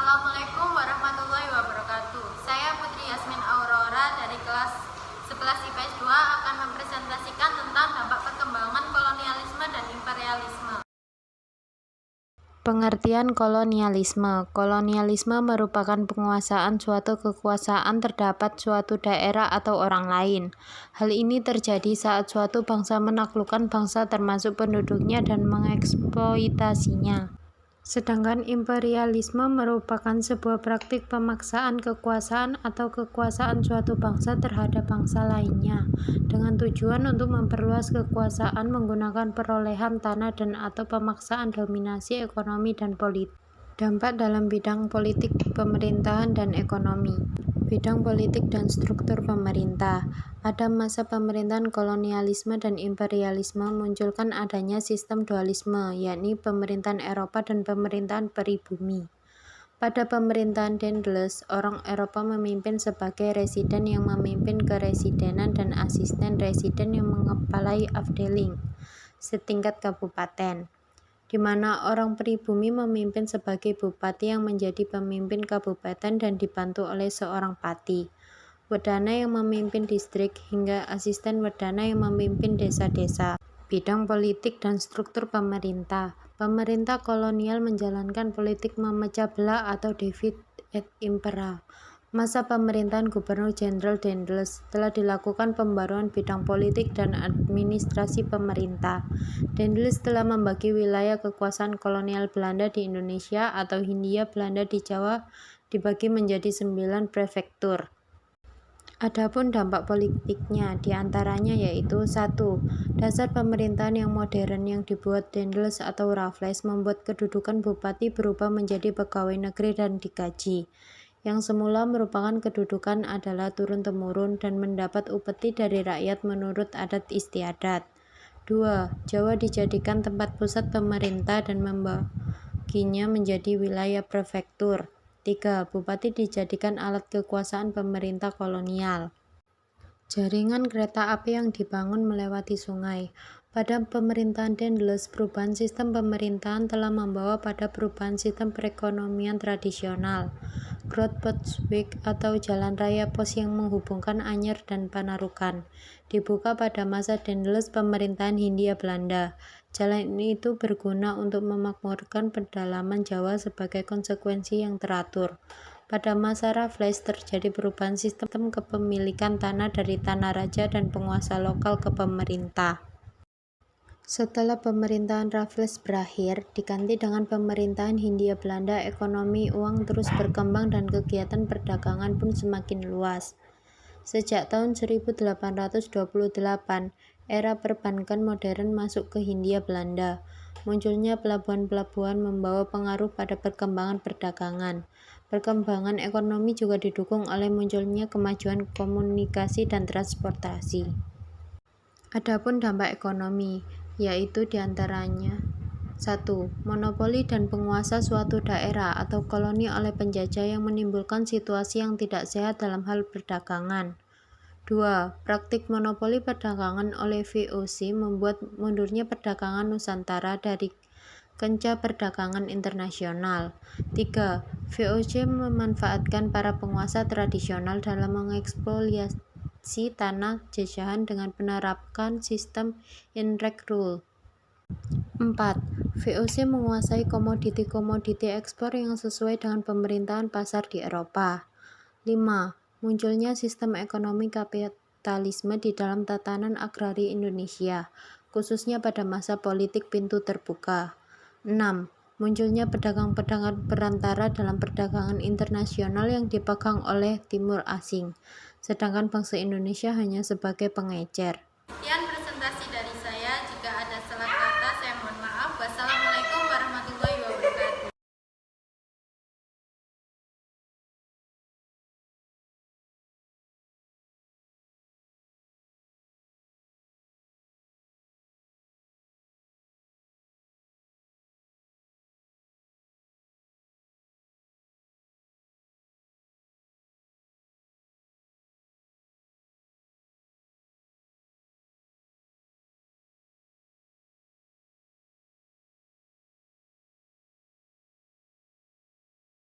Assalamualaikum warahmatullahi wabarakatuh. Saya Putri Yasmin Aurora dari kelas 11 IPS 2 akan mempresentasikan tentang dampak perkembangan kolonialisme dan imperialisme. Pengertian kolonialisme. Kolonialisme merupakan penguasaan suatu kekuasaan terhadap suatu daerah atau orang lain. Hal ini terjadi saat suatu bangsa menaklukkan bangsa termasuk penduduknya dan mengeksploitasinya. Sedangkan imperialisme merupakan sebuah praktik pemaksaan kekuasaan atau kekuasaan suatu bangsa terhadap bangsa lainnya dengan tujuan untuk memperluas kekuasaan menggunakan perolehan tanah dan atau pemaksaan dominasi ekonomi dan politik. Dampak dalam bidang politik, pemerintahan, dan ekonomi. Bidang politik dan struktur pemerintah. Pada masa pemerintahan kolonialisme dan imperialisme munculkan adanya sistem dualisme, yakni pemerintahan Eropa dan pemerintahan pribumi. Pada pemerintahan Daendels, orang Eropa memimpin sebagai residen yang memimpin keresidenan dan asisten residen yang mengepalai afdeling setingkat kabupaten, di mana orang pribumi memimpin sebagai bupati yang menjadi pemimpin kabupaten dan dibantu oleh seorang pati, wedana yang memimpin distrik, hingga asisten wedana yang memimpin desa-desa. Bidang politik dan struktur pemerintah. Pemerintah kolonial menjalankan politik memecah belah atau divide et impera. Masa pemerintahan Gubernur Jenderal Daendels telah dilakukan pembaruan bidang politik dan administrasi pemerintah. Daendels telah membagi wilayah kekuasaan kolonial Belanda di Indonesia atau Hindia Belanda di Jawa dibagi menjadi 9 prefektur. Adapun dampak politiknya diantaranya yaitu 1. Dasar pemerintahan yang modern yang dibuat Daendels atau Raffles membuat kedudukan bupati berubah menjadi pegawai negeri dan digaji. Yang semula merupakan kedudukan adalah turun-temurun dan mendapat upeti dari rakyat menurut adat istiadat. 2. Jawa dijadikan tempat pusat pemerintah dan membaginya menjadi wilayah prefektur. 3. Bupati dijadikan alat kekuasaan pemerintah kolonial. Jaringan kereta api yang dibangun melewati sungai. Pada pemerintahan Daendels, perubahan sistem pemerintahan telah membawa pada perubahan sistem perekonomian tradisional. Grootpotsweg atau jalan raya pos yang menghubungkan Anyer dan Panarukan dibuka pada masa Daendels pemerintahan Hindia Belanda. Jalan itu berguna untuk memakmurkan pedalaman Jawa sebagai konsekuensi yang teratur. Pada masa Raffles terjadi perubahan sistem kepemilikan tanah dari tanah raja dan penguasa lokal ke pemerintah. Setelah pemerintahan Raffles berakhir, diganti dengan pemerintahan Hindia Belanda, ekonomi uang terus berkembang dan kegiatan perdagangan pun semakin luas. Sejak tahun 1828, era perbankan modern masuk ke Hindia Belanda. Munculnya pelabuhan-pelabuhan membawa pengaruh pada perkembangan perdagangan. Perkembangan ekonomi juga didukung oleh munculnya kemajuan komunikasi dan transportasi. Adapun dampak ekonomi, yaitu diantaranya 1. Monopoli dan penguasa suatu daerah atau koloni oleh penjajah yang menimbulkan situasi yang tidak sehat dalam hal perdagangan. 2. Praktik monopoli perdagangan oleh VOC membuat mundurnya perdagangan Nusantara dari kancah perdagangan internasional. 3. VOC memanfaatkan para penguasa tradisional dalam mengeksploitasi tanah jajahan dengan menerapkan sistem indirect rule. 4. VOC menguasai komoditi-komoditi ekspor yang sesuai dengan pemerintahan pasar di Eropa. 5. Munculnya sistem ekonomi kapitalisme di dalam tatanan agraria Indonesia, khususnya pada masa politik pintu terbuka. 6. Munculnya pedagang-pedagang perantara dalam perdagangan internasional yang dipegang oleh timur asing, sedangkan bangsa Indonesia hanya sebagai pengecer. Sekian